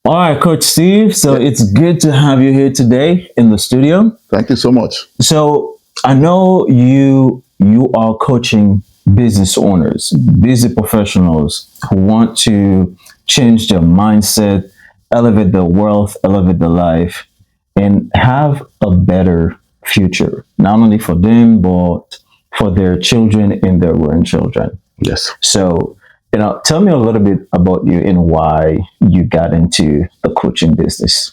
All right, Coach Steve. So Yeah. it's good to have you here today in the studio. Thank you so much. So I know you are coaching business owners, busy professionals who want to change their mindset, elevate their wealth, elevate their life, and have a better future, not only for them but for their children and their grandchildren. Yes. So, tell me a little bit about you and why you got into the coaching business.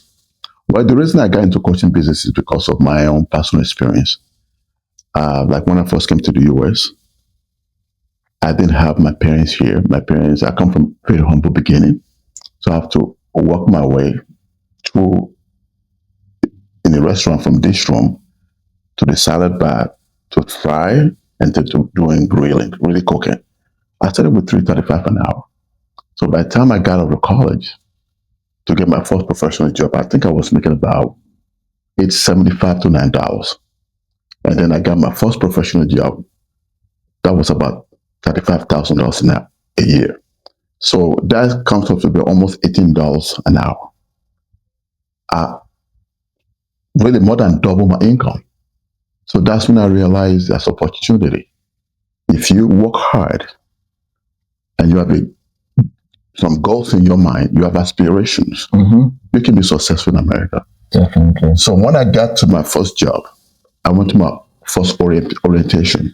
Well, the reason I got into coaching business is because of my own personal experience. Like when I first came to the US, I didn't have my parents here. My parents, I come from very humble beginning. So I have to work my way through in a restaurant from dish room to the salad bar to fry and to doing grilling, really cooking. I started with 335 an hour. So by the time I got out of college to get my first professional job, I think I was making about $8.75 to $9. And then I got my first professional job. That was about $35,000 a year. So that comes up to be almost $18 an hour. Uh, really more than double my income. So that's when I realized there's opportunity. If you work hard and you have some goals in your mind, you have aspirations, Mm-hmm. you can be successful in America. Definitely. So when I got to my first job, I went to my first orientation.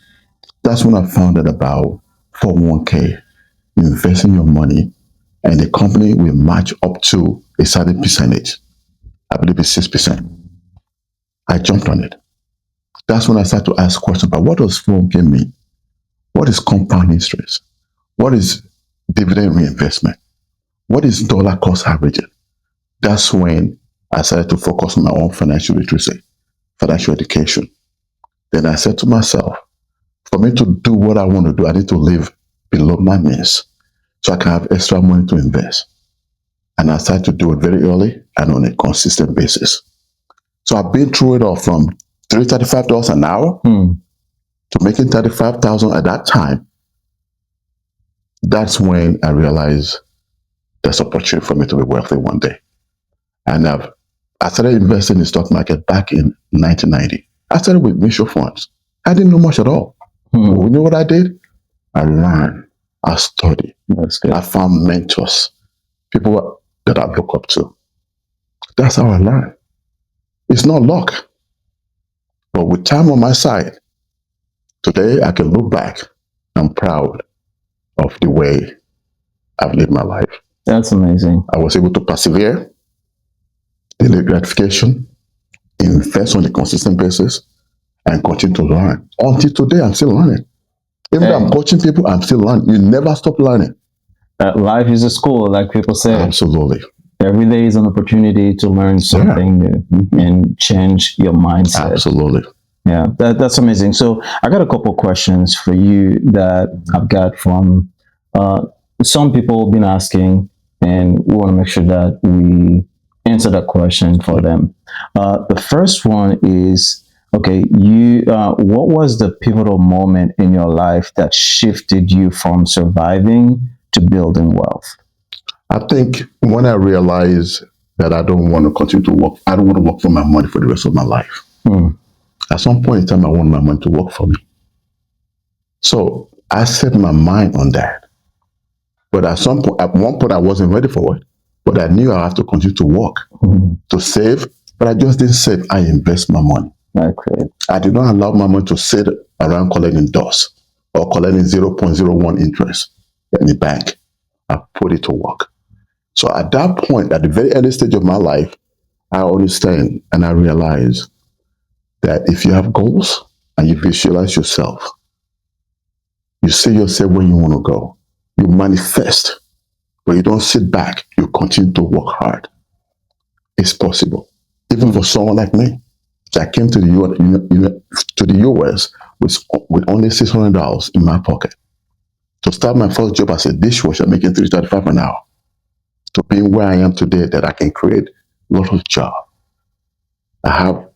That's when I found out about 401k. You invest in your money and the company will match up to a certain percentage. I believe it's 6%. I jumped on it. That's when I started to ask questions about what does 401k mean? What is compound interest? What is dividend reinvestment? What is dollar cost averaging? That's when I started to focus on my own financial literacy, financial education. Then I said to myself, for me to do what I want to do, I need to live below my means so I can have extra money to invest. And I started to do it very early and on a consistent basis. So I've been through it all from $335 an hour Hmm. to making 35,000 at that time. That's when I realized there's opportunity for me to be wealthy one day. And I started investing in the stock market back in 1990. I started with mutual funds. I didn't know much at all. Hmm. But you know what I did? I learned, I studied, That's good. I found mentors, people that I look up to. That's how I learned. It's not luck, but with time on my side, today I can look back. I'm proud of the way I've lived my life. That's amazing. I was able to persevere, delay gratification, invest on a consistent basis, and continue to learn. Until today, I'm still learning. Even though I'm Hey. coaching people, I'm still learning. You never stop learning. Life is a school, like people say. Absolutely. Every day is an opportunity to learn something new and change your mindset. Absolutely. Yeah, that's amazing. So I got a couple questions for you that I've got from uh, some people been asking, and we want to make sure that we answer that question for them. The first one is, okay, you. What was the pivotal moment in your life that shifted you from surviving to building wealth? I think when I realized that I don't want to continue to work, I don't want to work for my money for the rest of my life. Hmm. At some point in time, I want my money to work for me. So I set my mind on that. But at one point, I wasn't ready for it. But I knew I have to continue to work Hmm. to save. But I just didn't save. I invest my money. Okay. I did not allow my money to sit around collecting dust or collecting 0.01 interest in the bank. I put it to work. So at that point, at the very early stage of my life, I understand and I realize that if you have goals and you visualize yourself, you see yourself where you want to go, you manifest, but you don't sit back, you continue to work hard. It's possible. Even for someone like me that came to the US with only $600 in my pocket. To start my first job as a dishwasher making $335 an hour, to being where I am today that I can create a lot of jobs. I have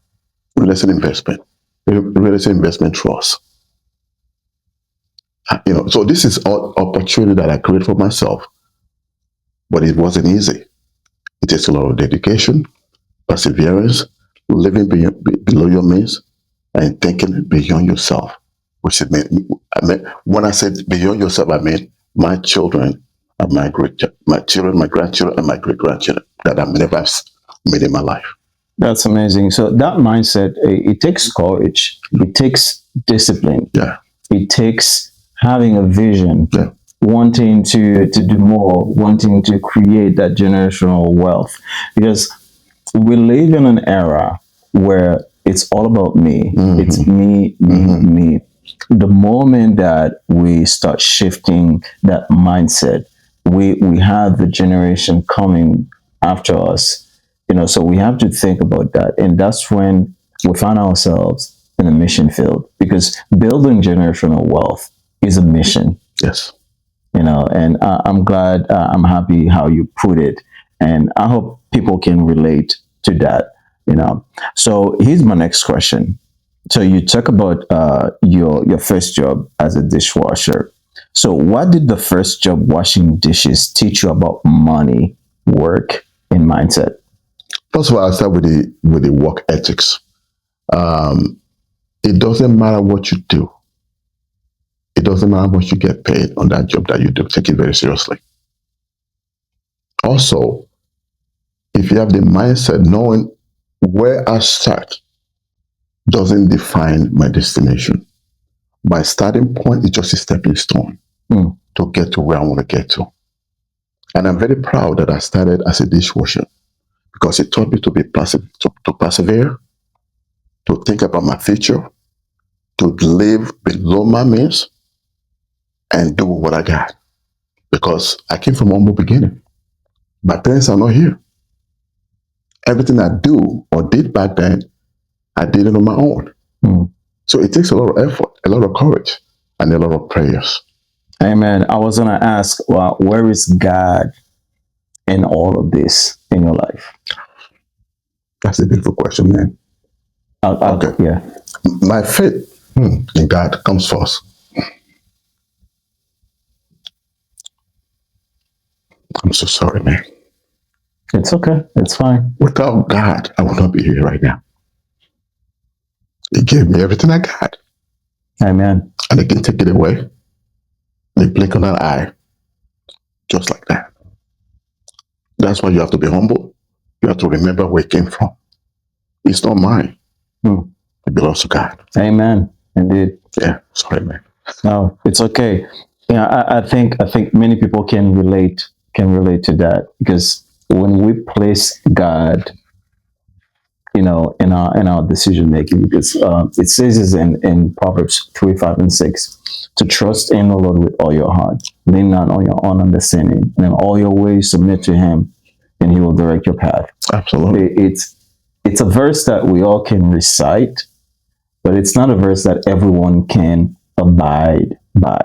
real estate investment trust. So this is all opportunity that I create for myself, but it wasn't easy. It takes a lot of dedication, perseverance, living below your means, and thinking beyond yourself. Which it mean, I mean, when I said beyond yourself, I mean my children and my children, my grandchildren, and my great grandchildren that I've never made in my life. That's amazing. So that mindset, it takes courage. It takes discipline. Yeah. It takes having a vision, Yeah. wanting to do more, wanting to create that generational wealth. Because we live in an era where it's all about me. It's me, me, me. The moment that we start shifting that mindset, we have the generation coming after us, so we have to think about that. And that's when we find ourselves in a mission field, because building generational wealth is a mission. Yes. And I'm glad, I'm happy how you put it, and I hope people can relate to that. So here's my next question. So you talk about your first job as a dishwasher. So what did the first job washing dishes teach you about money, work, and mindset? First of all, I'll start with the work ethics. It doesn't matter what you do. It doesn't matter what you get paid on that job that you do. Take it very seriously. Also, if you have the mindset, knowing where I start doesn't define my destination. My starting point is just a stepping stone to get to where I want to get to. And I'm very proud that I started as a dishwasher, because it taught me to be to persevere, to think about my future, to live below my means, and do what I got. Because I came from humble beginning. My parents are not here. Everything I do or did back then, I did it on my own. So it takes a lot of effort, a lot of courage, and a lot of prayers. Amen. I was gonna ask, well, where is God in all of this in your life? That's a beautiful question, man. Okay. Yeah. My faith in God comes first. I'm so sorry, man. It's okay. It's fine. Without God, I would not be here right now. He gave me everything I got. Amen. And He can take it away. They blink on an eye. Just like that. That's why you have to be humble. You have to remember where it came from. It's not mine. It belongs to God. Amen. Indeed. Yeah. Sorry, man. No, it's okay. Yeah, I think many people can relate to that, because when we place God, in our decision making, because it says this in Proverbs 3, 5, and 6, to trust in the Lord with all your heart, lean not on your own understanding, and in all your ways submit to Him, and He will direct your path. Absolutely. It's a verse that we all can recite, but it's not a verse that everyone can abide by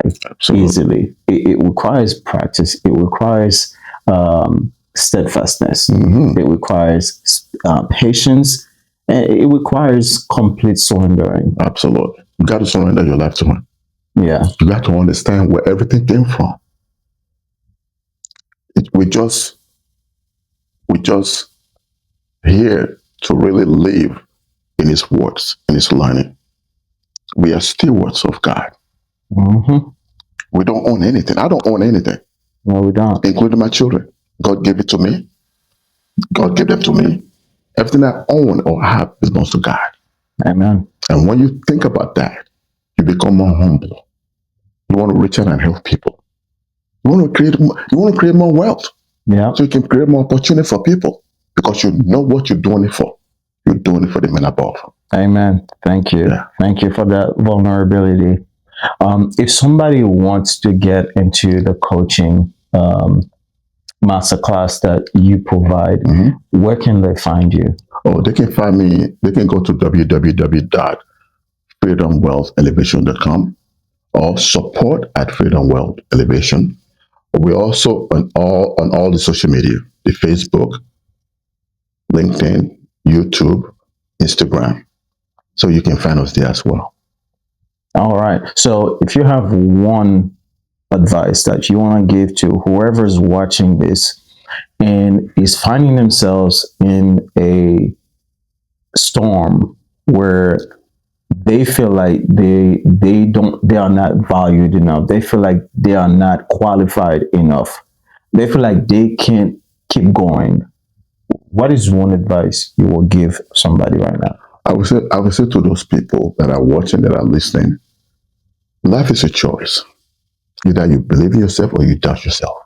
easily. It requires practice. It requires steadfastness. It requires patience, and it requires complete surrendering. Absolutely. You got to surrender your life to Him. Yeah. You got to understand where everything came from. We just here to really live in His words, in His learning. We are stewards of God. We don't own anything. I don't own anything. No, we don't. Including my children. God gave it to me. God gave them to me. Everything I own or have belongs to God. Amen. And when you think about that, you become more humble. You want to reach out and help people. You want to create more wealth. Yeah. So you can create more opportunity for people, because you know what you're doing it for. You're doing it for the men above. Amen. Thank you. Yeah. Thank you for that vulnerability. If somebody wants to get into the coaching masterclass that you provide, where can they find you? Oh, they can find me. They can go to www.freedomwealthelevation.com or support@freedomwealthelevation. We're also on all the social media, the Facebook, LinkedIn, YouTube, Instagram. So you can find us there as well. All right. So if you have one advice that you want to give to whoever's watching this, and is finding themselves in a storm where they feel like they are not valued enough. They feel like they are not qualified enough. They feel like they can't keep going. What is one advice you will give somebody right now? I would say to those people that are watching, that are listening, life is a choice. Either you believe in yourself or you doubt yourself.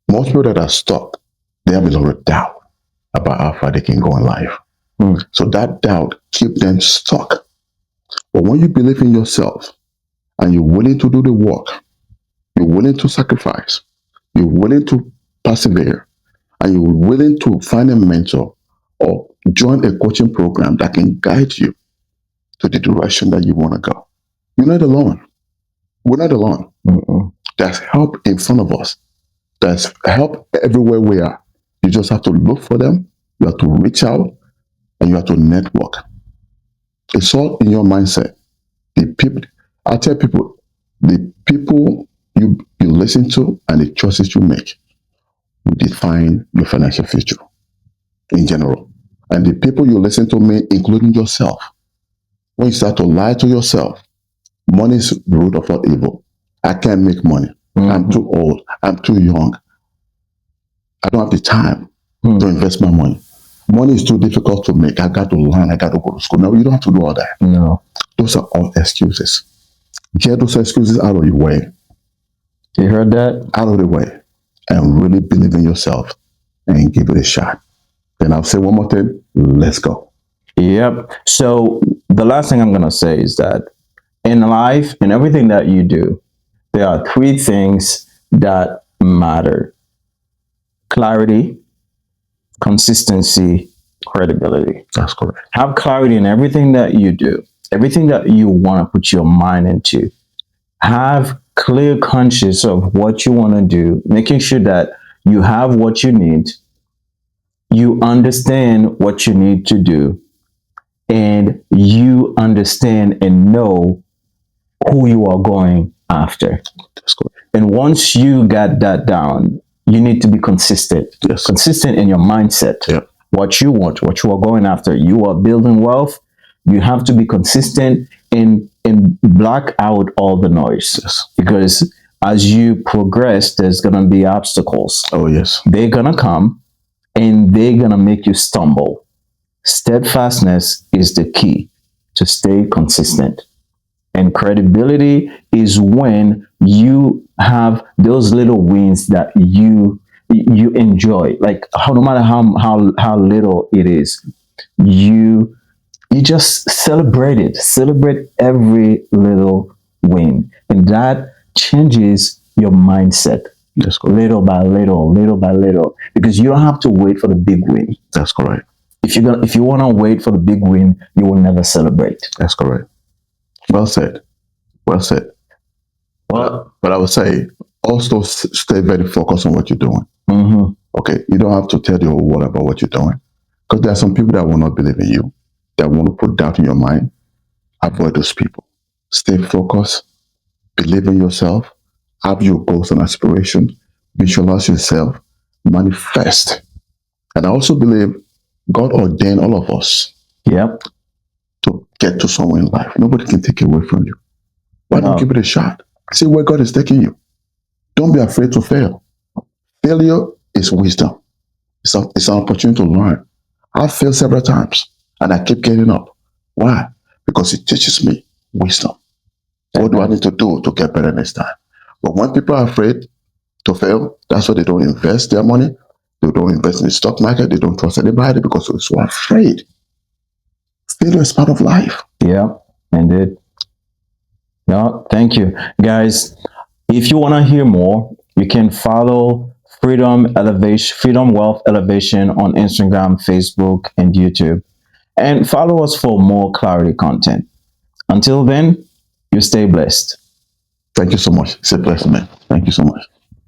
Most people that are stuck, they have a lot of doubt about how far they can go in life. So that doubt keeps them stuck. But when you believe in yourself and you're willing to do the work, you're willing to sacrifice, you're willing to persevere, and you're willing to find a mentor or join a coaching program that can guide you to the direction that you want to go. You're not alone. We're not alone. Mm-mm. There's help in front of us. There's help everywhere we are. You just have to look for them. You have to reach out and you have to network. It's all in your mindset. The people, I tell people, the people you listen to and the choices you make will define your financial future in general. And the people you listen to may, including yourself. When you start to lie to yourself, money is the root of all evil. I can't make money. I'm too old. I'm too young. I don't have the time to invest my money. Money is too difficult to make. I got to learn. I got to go to school. No, you don't have to do all that. No. Those are all excuses. Get those excuses out of your way. You heard that? Out of the way. And really believe in yourself and give it a shot. Then I'll say one more thing. Let's go. Yep. So the last thing I'm going to say is that in life, in everything that you do, there are three things that matter: clarity, consistency, credibility. That's correct. Have clarity in everything that you do, everything that you want to put your mind into. Have clear conscience of what you want to do, making sure that you have what you need, you understand what you need to do, and you understand and know who you are going after. That's correct. And once you got that down, you need to be consistent. Yes. Consistent in your mindset. Yeah. What you want, what you are going after. You are building wealth. You have to be consistent and block out all the noise. Yes. Because as you progress, there's gonna be obstacles. Oh, yes. They're gonna come and they're gonna make you stumble. Steadfastness is the key to stay consistent. And credibility is when you have those little wins that you enjoy. Like no matter how little it is, you just celebrate it. Celebrate every little win, and that changes your mindset. That's correct. Little by little, little by little, because you don't have to wait for the big win. That's correct. If you want to wait for the big win, you will never celebrate. That's correct. Well said. Well said. But I would say also stay very focused on what you're doing. Mm-hmm. Okay, you don't have to tell the whole world about what you're doing, because there are some people that will not believe in you, that want to put doubt in your mind. Avoid those people. Stay focused. Believe in yourself. Have your goals and aspirations. Visualize yourself. Manifest. And I also believe God ordained all of us Yep. to get to somewhere in life. Nobody can take it away from you. Why not No. give it a shot? See where God is taking you. Don't be afraid to fail. Failure is wisdom. It's an opportunity to learn. I've failed several times and I keep getting up. Why? Because it teaches me wisdom. What do I need to do to get better next time? But when people are afraid to fail, that's why they don't invest their money. They don't invest in the stock market. They don't trust anybody because they're so afraid. Failure is part of life. Yeah, indeed. No, thank you, guys. If you want to hear more, you can follow Freedom Wealth Elevation on Instagram, Facebook, and YouTube, and follow us for more clarity content. Until then, you stay blessed. Thank you so much. It's a blessing, man. Thank you so much.